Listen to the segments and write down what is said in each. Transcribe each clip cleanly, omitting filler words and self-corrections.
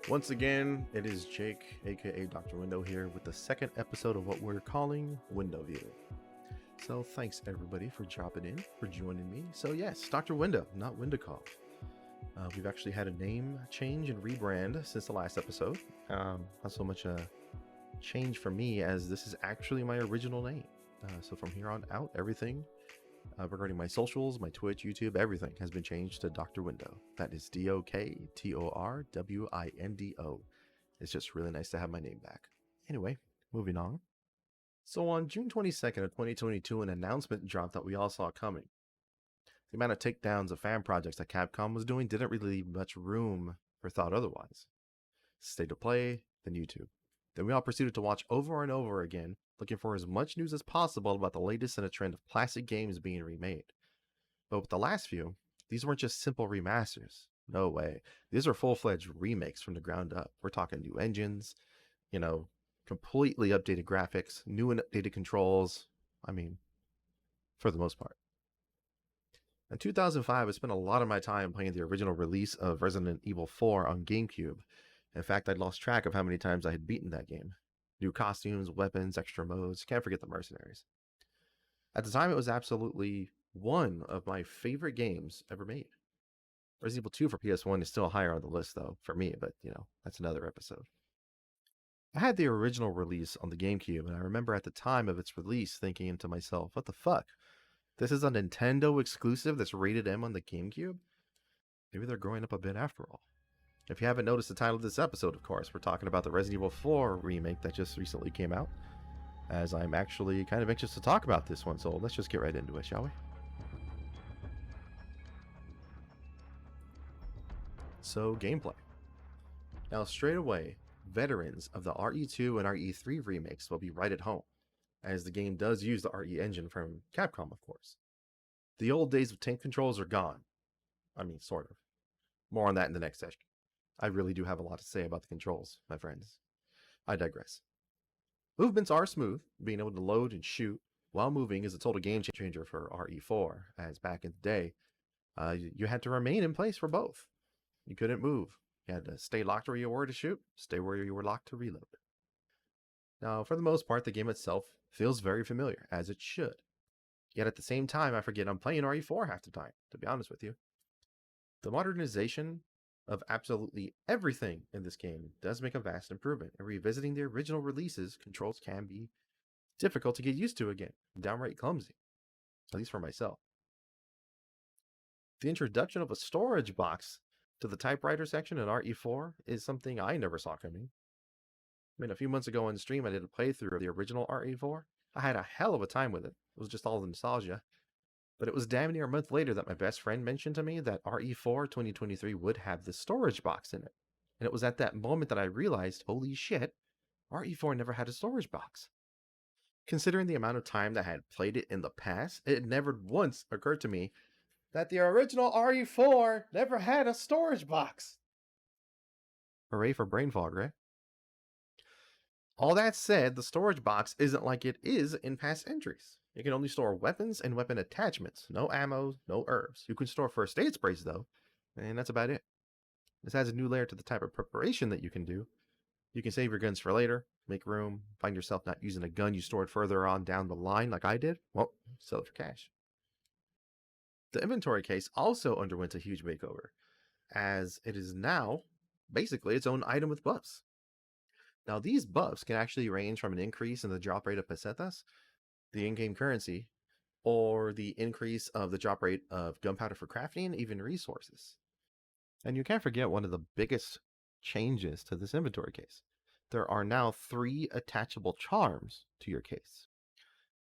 Once again, it is Jake, aka Dr. Window, here with the second episode of what we're calling Window View. So thanks everybody for dropping in, for joining me. So yes, Dr. Window, not Window Call. We've actually had a name change and rebrand since the last episode. Not so much a change for me as this is actually my original name. So from here on out, everything regarding my socials, my Twitch, YouTube, everything has been changed to Dr. Window. That is DOKTORWINDO. It's just really nice to have my name back. Anyway, moving on. So on June 22nd of 2022, an announcement dropped that we all saw coming. The amount of takedowns of fan projects that Capcom was doing didn't really leave much room for thought otherwise. State of Play, then YouTube. Then we all proceeded to watch over and over again, looking for as much news as possible about the latest in a trend of classic games being remade. But with the last few, these weren't just simple remasters. No way. These are full-fledged remakes from the ground up. We're talking new engines, completely updated graphics, new and updated controls. I mean, for the most part. In 2005, I spent a lot of my time playing the original release of Resident Evil 4 on GameCube. In fact, I'd lost track of how many times I had beaten that game. New costumes, weapons, extra modes, can't forget the mercenaries. At the time, it was absolutely one of my favorite games ever made. Resident Evil 2 for PS1 is still higher on the list, though, for me, but, that's another episode. I had the original release on the GameCube, and I remember at the time of its release thinking to myself, what the fuck? This is a Nintendo exclusive that's rated M on the GameCube? Maybe they're growing up a bit after all. If you haven't noticed the title of this episode, of course, we're talking about the Resident Evil 4 remake that just recently came out, as I'm actually kind of anxious to talk about this one, so let's just get right into it, shall we? So, gameplay. Now, straight away, veterans of the RE2 and RE3 remakes will be right at home, as the game does use the RE engine from Capcom, of course. The old days of tank controls are gone. I mean, sort of. More on that in the next session. I really do have a lot to say about the controls, my friends. I digress. Movements are smooth. Being able to load and shoot while moving is a total game changer for RE4, as back in the day, you had to remain in place for both. You couldn't move. You had to stay locked where you were to shoot, stay where you were locked to reload. Now, for the most part, the game itself feels very familiar, as it should. Yet at the same time, I forget I'm playing RE4 half the time, to be honest with you. The modernization of absolutely everything in this game does make a vast improvement, and revisiting the original releases, controls can be difficult to get used to again, downright clumsy, at least for myself. The introduction of a storage box to the typewriter section in RE4 is something I never saw coming. I mean, a few months ago on stream, I did a playthrough of the original RE4. I had a hell of a time with it. It was just all the nostalgia. But it was damn near a month later that my best friend mentioned to me that RE4 2023 would have the storage box in it. And it was at that moment that I realized, holy shit, RE4 never had a storage box. Considering the amount of time that I had played it in the past, it never once occurred to me that the original RE4 never had a storage box. Hooray for brain fog, right? All that said, the storage box isn't like it is in past entries. You can only store weapons and weapon attachments, no ammo, no herbs. You can store first aid sprays though, and that's about it. This adds a new layer to the type of preparation that you can do. You can save your guns for later, make room, find yourself not using a gun you stored further on down the line like I did, well, sell it for cash. The inventory case also underwent a huge makeover, as it is now basically its own item with buffs. Now, these buffs can actually range from an increase in the drop rate of pesetas, the in-game currency, or the increase of the drop rate of gunpowder for crafting, even resources. And you can't forget one of the biggest changes to this inventory case. There are now 3 attachable charms to your case.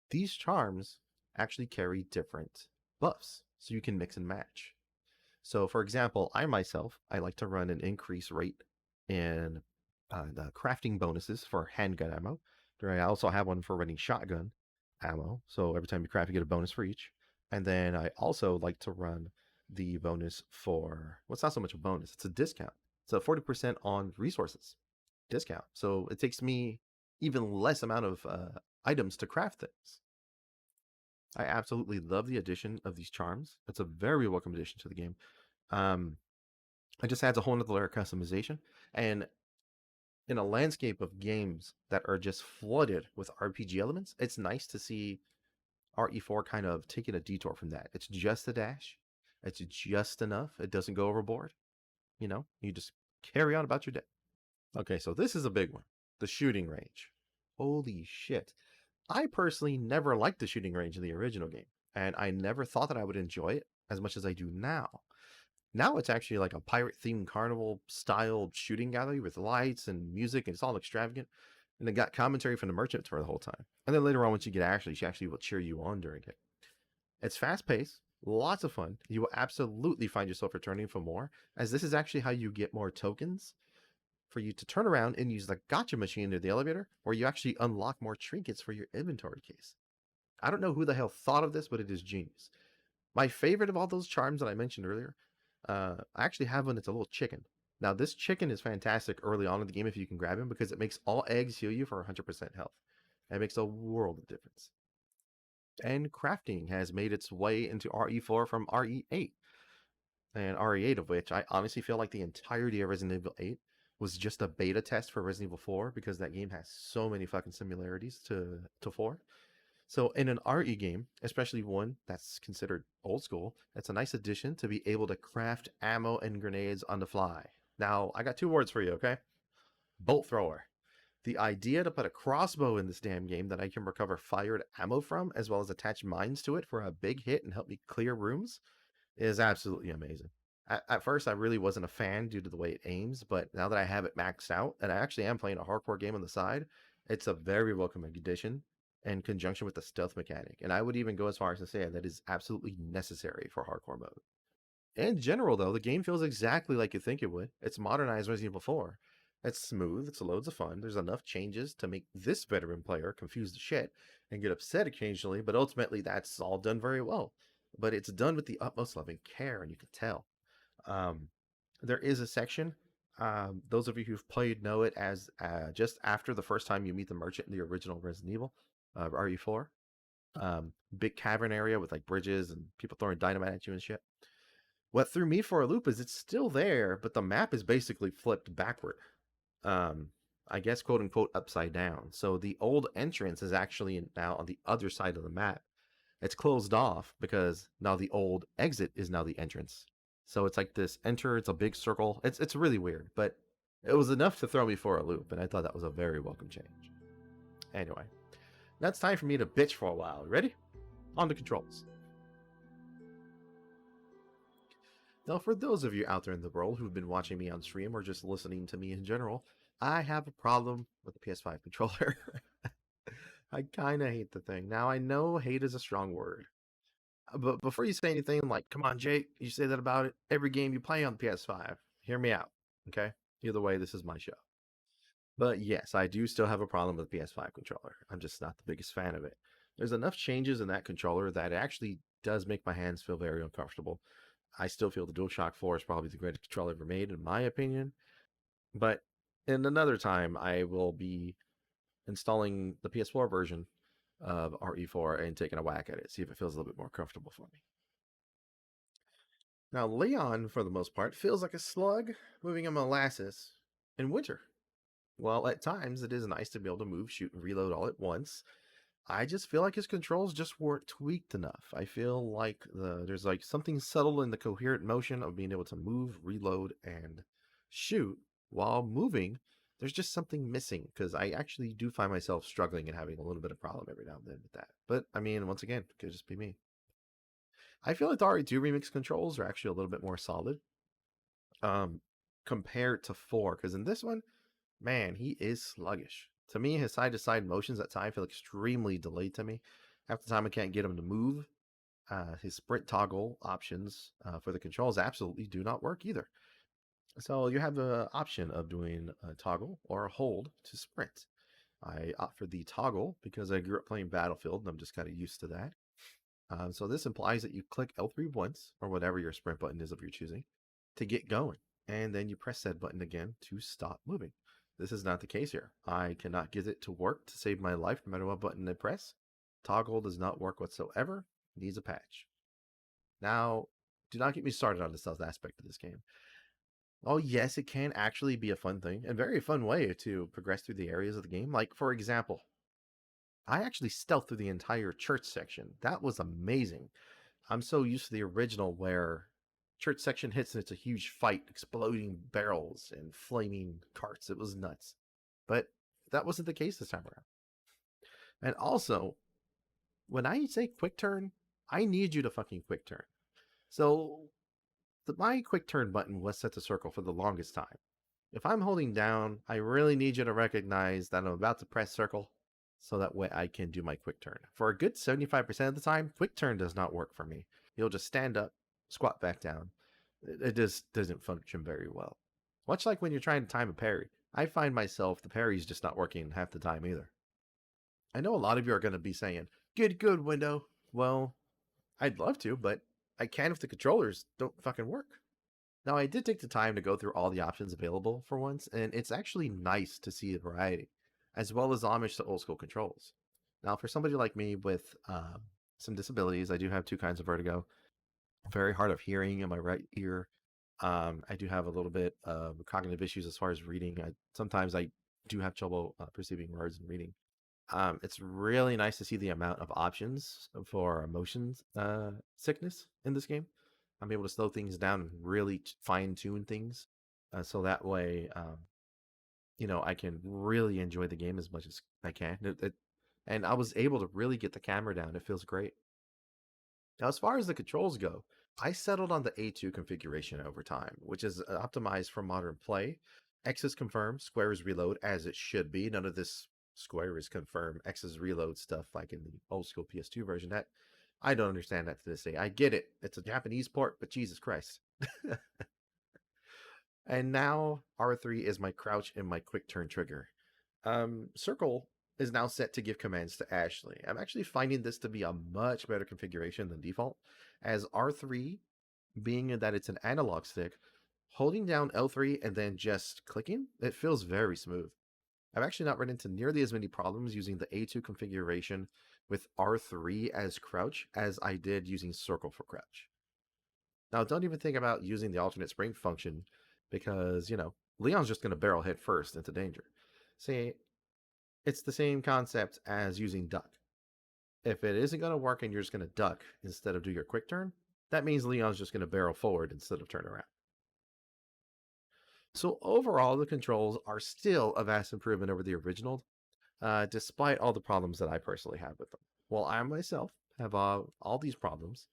These charms actually carry different buffs, so you can mix and match. So, for example, I like to run an increased rate in the crafting bonuses for handgun ammo. I also have one for running shotgun ammo. So every time you craft, you get a bonus for each. And then I also like to run the bonus for, well, it's not so much a bonus, it's a discount. It's a 40% on resources discount. So it takes me even less amount of items to craft things. I absolutely love the addition of these charms. It's a very welcome addition to the game. It just adds a whole nother layer of customization. And in a landscape of games that are just flooded with RPG elements, it's nice to see RE4 kind of taking a detour from that. It's just a dash. It's just enough. It doesn't go overboard. You just carry on about your day. Okay, so this is a big one. The shooting range. Holy shit. I personally never liked the shooting range in the original game, and I never thought that I would enjoy it as much as I do now. Now it's actually like a pirate themed carnival style shooting gallery with lights and music, and it's all extravagant. And it got commentary from the merchant for the whole time. And then later on, once you get Ashley, she actually will cheer you on during it. It's fast paced, lots of fun. You will absolutely find yourself returning for more, as this is actually how you get more tokens for you to turn around and use the gotcha machine near the elevator, where you actually unlock more trinkets for your inventory case. I don't know who the hell thought of this, but it is genius. My favorite of all those charms that I mentioned earlier, I actually have one that's a little chicken. Now, this chicken is fantastic early on in the game if you can grab him because it makes all eggs heal you for 100% health. It makes a world of difference. And crafting has made its way into RE4 from RE8. And RE8, of which I honestly feel like the entirety of Resident Evil 8 was just a beta test for Resident Evil 4 because that game has so many fucking similarities to 4. So in an RE game, especially one that's considered old school, it's a nice addition to be able to craft ammo and grenades on the fly. Now, I got two words for you, okay? Bolt thrower. The idea to put a crossbow in this damn game that I can recover fired ammo from, as well as attach mines to it for a big hit and help me clear rooms, is absolutely amazing. At first, I really wasn't a fan due to the way it aims, but now that I have it maxed out, and I actually am playing a hardcore game on the side, it's a very welcome addition in conjunction with the stealth mechanic. And I would even go as far as to say that is absolutely necessary for hardcore mode. In general, though, the game feels exactly like you think it would. It's modernized Resident Evil 4. It's smooth, it's loads of fun. There's enough changes to make this veteran player confuse the shit and get upset occasionally, but ultimately that's all done very well. But it's done with the utmost love and care, and you can tell. Um, there is a section. Those of you who've played know it as just after the first time you meet the merchant in the original Resident Evil, RE4. Big cavern area with like bridges and people throwing dynamite at you and shit. What threw me for a loop is it's still there, but the map is basically flipped backward. Um, I guess quote unquote upside down. So the old entrance is actually now on the other side of the map. It's closed off because now the old exit is now the entrance. So it's like this enter, it's a big circle. It's really weird, but it was enough to throw me for a loop, and I thought that was a very welcome change. Anyway, now it's time for me to bitch for a while. Ready? On the controls. Now, for those of you out there in the world who've been watching me on stream or just listening to me in general, I have a problem with the PS5 controller. I kind of hate the thing. Now, I know hate is a strong word, but before you say anything like, come on, Jake, you say that about it every game you play on the PS5, hear me out, okay? Either way, this is my show. But yes, I do still have a problem with the PS5 controller. I'm just not the biggest fan of it. There's enough changes in that controller that it actually does make my hands feel very uncomfortable. I still feel the DualShock 4 is probably the greatest controller ever made, in my opinion. But in another time, I will be installing the PS4 version of RE4 and taking a whack at it, see if it feels a little bit more comfortable for me. Now, Leon, for the most part, feels like a slug moving a molasses in winter. While at times it is nice to be able to move, shoot, and reload all at once, I just feel like his controls just weren't tweaked enough. I feel like there's like something subtle in the coherent motion of being able to move, reload, and shoot while moving. There's just something missing because I actually do find myself struggling and having a little bit of problem every now and then with that. But I mean, once again, it could just be me. I feel like the RE2 remix controls are actually a little bit more solid um, compared to 4 because in this one, man, he is sluggish. To me, his side to side motions at times feel extremely delayed to me. Half the time, I can't get him to move. His sprint toggle options for the controls absolutely do not work either. So you have the option of doing a toggle or a hold to sprint. I opt for the toggle because I grew up playing Battlefield and I'm just kind of used to that. So this implies that you click L3 once, or whatever your sprint button is of your choosing, to get going. And then you press that button again to stop moving. This is not the case here. I cannot get it to work to save my life no matter what button I press. Toggle does not work whatsoever. Needs a patch. Now, do not get me started on the stealth aspect of this game. Oh, yes, it can actually be a fun thing and very fun way to progress through the areas of the game. Like, for example, I actually stealthed through the entire church section. That was amazing. I'm so used to the original where church section hits and it's a huge fight, exploding barrels and flaming carts. It was nuts. But that wasn't the case this time around. And also, when I say quick turn, I need you to fucking quick turn. So my quick turn button was set to circle for the longest time. If I'm holding down, I really need you to recognize that I'm about to press circle so that way I can do my quick turn. For a good 75% of the time, quick turn does not work for me. You'll just stand up, squat back down. It just doesn't function very well. Much like when you're trying to time a parry, I find myself the parry's just not working half the time either. I know a lot of you are going to be saying, "Get good, window." Well, I'd love to, but I can't if the controllers don't fucking work. Now, I did take the time to go through all the options available for once, and it's actually nice to see the variety, as well as homage to old school controls. Now, for somebody like me with some disabilities, I do have two kinds of vertigo. Very hard of hearing in my right ear. I do have a little bit of cognitive issues as far as reading. Sometimes I do have trouble perceiving words and reading. It's really nice to see the amount of options for motion sickness in this game. I'm able to slow things down and really fine tune things, so that way, I can really enjoy the game as much as I can. And I was able to really get the camera down. It feels great. Now, as far as the controls go, I settled on the A2 configuration over time, which is optimized for modern play. X is confirmed, square is reload, as it should be. None of this square is confirmed, X is reload stuff like in the old school PS2 version. That I don't understand that to this day. I get it. It's a Japanese port, but Jesus Christ. And now R3 is my crouch and my quick turn trigger. Circle is now set to give commands to Ashley. I'm actually finding this to be a much better configuration than default, as R3, being that it's an analog stick, holding down L3 and then just clicking, it feels very smooth. I've actually not run into nearly as many problems using the A2 configuration with R3 as crouch as I did using circle for crouch. Now, don't even think about using the alternate spring function because, Leon's just going to barrel head first into danger. See, it's the same concept as using duck. If it isn't going to work and you're just going to duck instead of do your quick turn, that means Leon's just going to barrel forward instead of turn around. So overall, the controls are still a vast improvement over the original, despite all the problems that I personally have with them. While I myself have all these problems,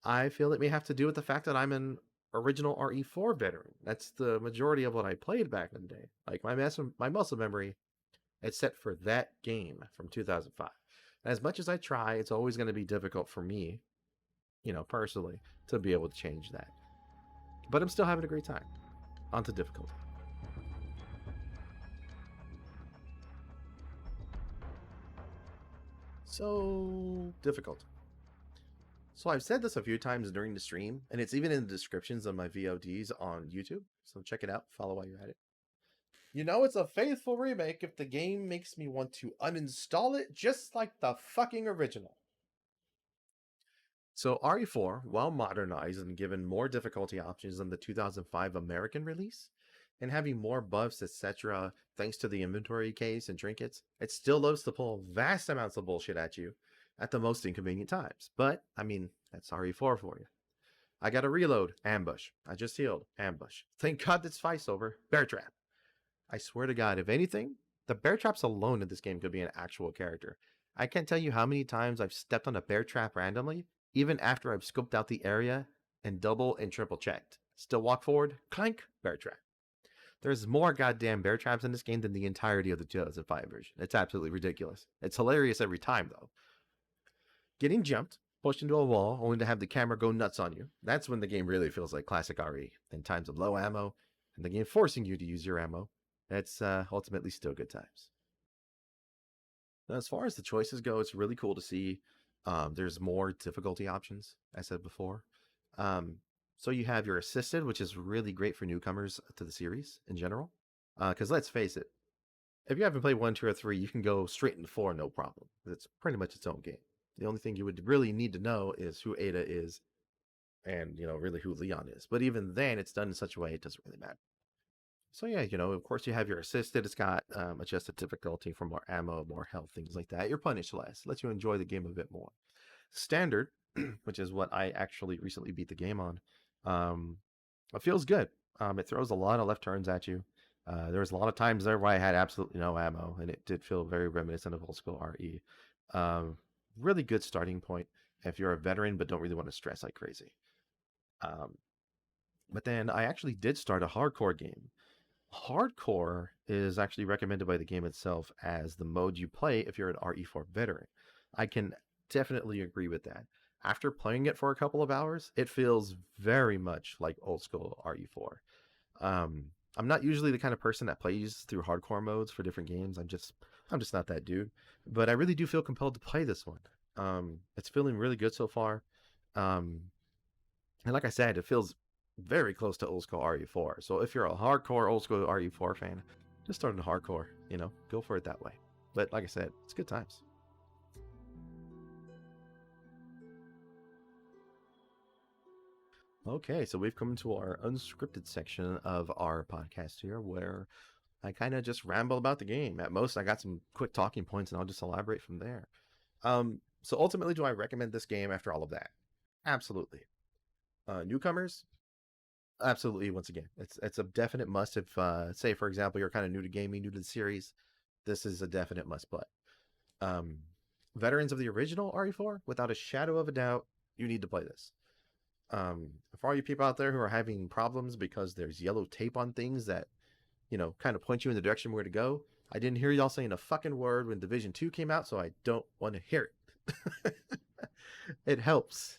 I feel it may have to do with the fact that I'm an original RE4 veteran. That's the majority of what I played back in the day. Like my muscle memory, it's set for that game from 2005. And as much as I try, it's always going to be difficult for me, personally, to be able to change that. But I'm still having a great time. On to difficulty. So, difficult. So I've said this a few times during the stream, and it's even in the descriptions of my VODs on YouTube. So check it out. Follow while you're at it. It's a faithful remake if the game makes me want to uninstall it just like the fucking original. So RE4, while modernized and given more difficulty options than the 2005 American release, and having more buffs, etc., thanks to the inventory case and trinkets, it still loves to pull vast amounts of bullshit at you at the most inconvenient times. But, that's RE4 for you. I got a reload, ambush. I just healed, ambush. Thank God this fight's over, bear trap. I swear to God, if anything, the bear traps alone in this game could be an actual character. I can't tell you how many times I've stepped on a bear trap randomly, even after I've scoped out the area and double and triple checked. Still walk forward, clank, bear trap. There's more goddamn bear traps in this game than the entirety of the 2005 version. It's absolutely ridiculous. It's hilarious every time, though. Getting jumped, pushed into a wall, only to have the camera go nuts on you. That's when the game really feels like classic RE. In times of low ammo, and the game forcing you to use your ammo, that's ultimately still good times. Now, as far as the choices go, it's really cool to see there's more difficulty options, as I said before. So you have your assisted, which is really great for newcomers to the series in general. Because let's face it, if you haven't played 1, 2, or 3, you can go straight into 4, no problem. It's pretty much its own game. The only thing you would really need to know is who Ada is and really who Leon is. But even then, it's done in such a way it doesn't really matter. So yeah, of course you have your assisted. It's got adjusted difficulty for more ammo, more health, things like that. You're punished less, lets you enjoy the game a bit more. Standard, which is what I actually recently beat the game on, um, it feels good. It throws a lot of left turns at you. There was a lot of times there where I had absolutely no ammo, and it did feel very reminiscent of old school RE. Um, Really good starting point if you're a veteran but don't really want to stress like crazy. Um, but then I actually did start a hardcore game. Hardcore is actually recommended by the game itself as the mode you play if you're an RE4 veteran. I can definitely agree with that. After playing it for a couple of hours, it feels very much like old school RE4. Um, I'm not usually the kind of person that plays through hardcore modes for different games. I'm just not that dude. But I really do feel compelled to play this one. It's feeling really good so far. Um, and like I said, it feels very close to old school RE4. So if you're a hardcore old school RE4 fan, just start in hardcore, go for it that way. But like I said, it's good times. Okay, so we've come to our unscripted section of our podcast here where I kind of just ramble about the game. At most, I got some quick talking points and I'll just elaborate from there. So ultimately, do I recommend this game after all of that? Absolutely. Newcomers, absolutely. Once again, it's a definite must. If say for example you're kind of new to gaming, new to the series, this is a definite must play. Um, Veterans of the original RE4, without a shadow of a doubt, you need to play this. For all you people out there who are having problems because there's yellow tape on things that kind of point you in the direction where to go, I didn't hear y'all saying a fucking word when Division 2 came out, so I don't want to hear it. It helps,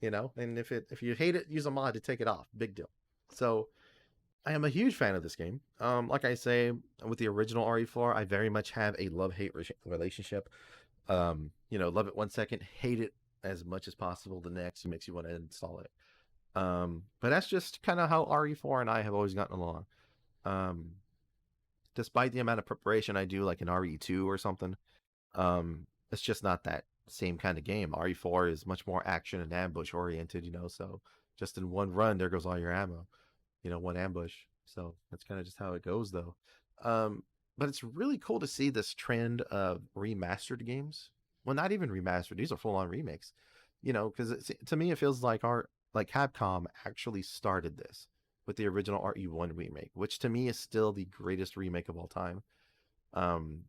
and if you hate it, use a mod to take it off. Big deal. So I am a huge fan of this game. Like I say, with the original RE4, I very much have a love-hate relationship. Love it 1 second, hate it as much as possible the next. It makes you want to install it. But that's just kind of how RE4 and I have always gotten along. Um, Despite the amount of preparation I do, like in RE2 or something, it's just not that same kind of game. RE4 is much more action and ambush oriented, so just in one run, there goes all your ammo, one ambush. So that's kind of just how it goes, though. But it's really cool to see this trend of remastered games. Well, not even remastered; these are full-on remakes. Because to me, it feels like Capcom actually started this with the original RE1 remake, which to me is still the greatest remake of all time. Um,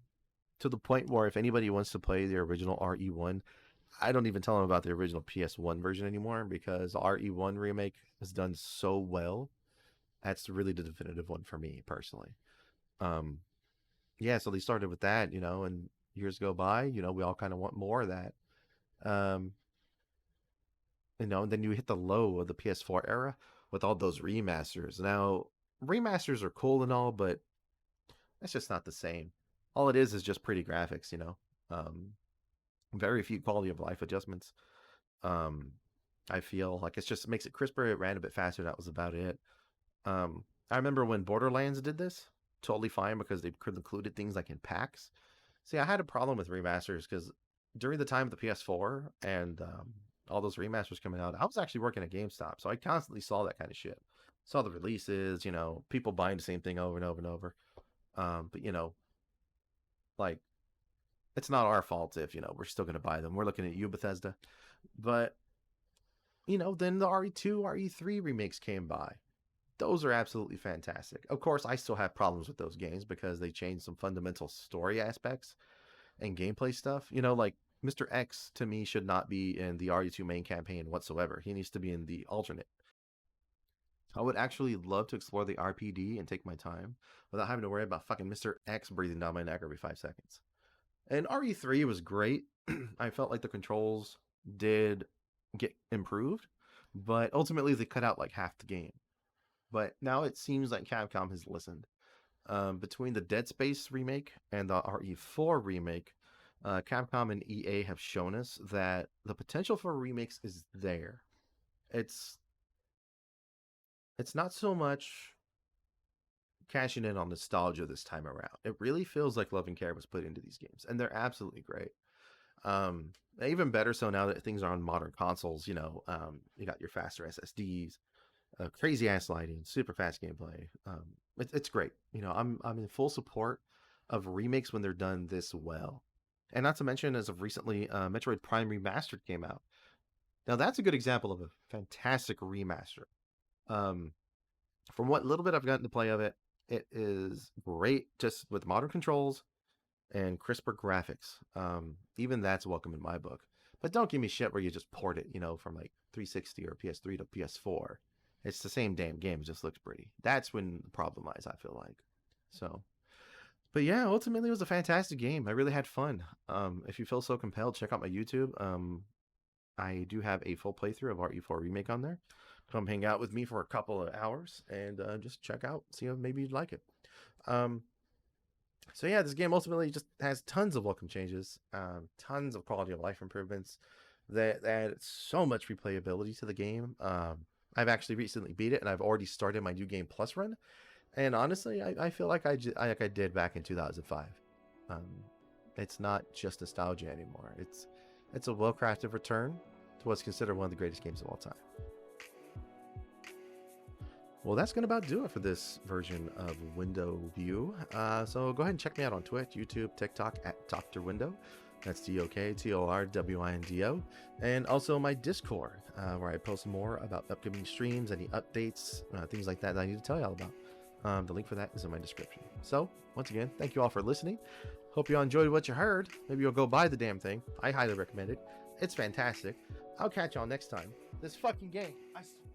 to the point where if anybody wants to play the original RE1, I don't even tell them about the original PS1 version anymore because RE1 remake is done so well. That's really the definitive one for me personally. Um, yeah, so they started with that, and years go by, we all kind of want more of that. Um, and then you hit the low of the PS4 era with all those remasters. Now, remasters are cool and all, but that's just not the same. All it is just pretty graphics, Um, Very few quality of life adjustments. Um, I feel like it just makes it crisper. It ran a bit faster. That was about it. I remember when Borderlands did this, totally fine because they could included things like in packs. See, I had a problem with remasters because during the time of the PS4 and all those remasters coming out, I was actually working at GameStop, so I constantly saw that kind of shit. Saw the releases, people buying the same thing over and over and over. But like it's not our fault if we're still going to buy them. We're looking at you, Bethesda. But then the RE2, RE3 remakes came by. Those are absolutely fantastic. Of course, I still have problems with those games because they changed some fundamental story aspects and gameplay stuff. Like Mr. X to me should not be in the RE2 main campaign whatsoever. He needs to be in the alternate. I would actually love to explore the RPD and take my time without having to worry about fucking Mr. X breathing down my neck every 5 seconds. And RE3 was great. I felt like the controls did get improved, but ultimately they cut out like half the game. But now it seems like Capcom has listened. Between the Dead Space remake and the RE4 remake, Capcom and EA have shown us that the potential for remakes is there. It's it's not so much cashing in on nostalgia this time around. It really feels like love and care was put into these games, and they're absolutely great. Um, Even better so now that things are on modern consoles. You got your faster SSDs, crazy ass lighting, super fast gameplay. It's great. I'm in full support of remakes when they're done this well. And not to mention, as of recently, Metroid Prime Remastered came out. Now that's a good example of a fantastic remaster. Um, from what little bit I've gotten to play of it, it is great just with modern controls and crisper graphics. Even that's welcome in my book. But don't give me shit where you just port it, from like 360 or PS3 to PS4. It's the same damn game, it just looks pretty. That's when the problem lies, I feel like. So, but yeah, ultimately it was a fantastic game. I really had fun. If you feel so compelled, check out my YouTube. I do have a full playthrough of RE4 Remake on there. Come hang out with me for a couple of hours and just check out, see if maybe you'd like it. Um, so yeah, this game ultimately just has tons of welcome changes, tons of quality of life improvements that add so much replayability to the game. I've actually recently beat it, and I've already started my new game plus run. And honestly, I feel like like I did back in 2005. Um, it's not just nostalgia anymore. It's a well-crafted return to what's considered one of the greatest games of all time. Well, that's going to about do it for this version of Window View. So go ahead and check me out on Twitch, YouTube, TikTok at Dr. Window. That's DOKTORWINDO. And also my Discord, where I post more about upcoming streams, any updates, things like that I need to tell you all about. The link for that is in my description. So, once again, thank you all for listening. Hope you all enjoyed what you heard. Maybe you'll go buy the damn thing. I highly recommend it. It's fantastic. I'll catch y'all next time. This fucking game, I swear.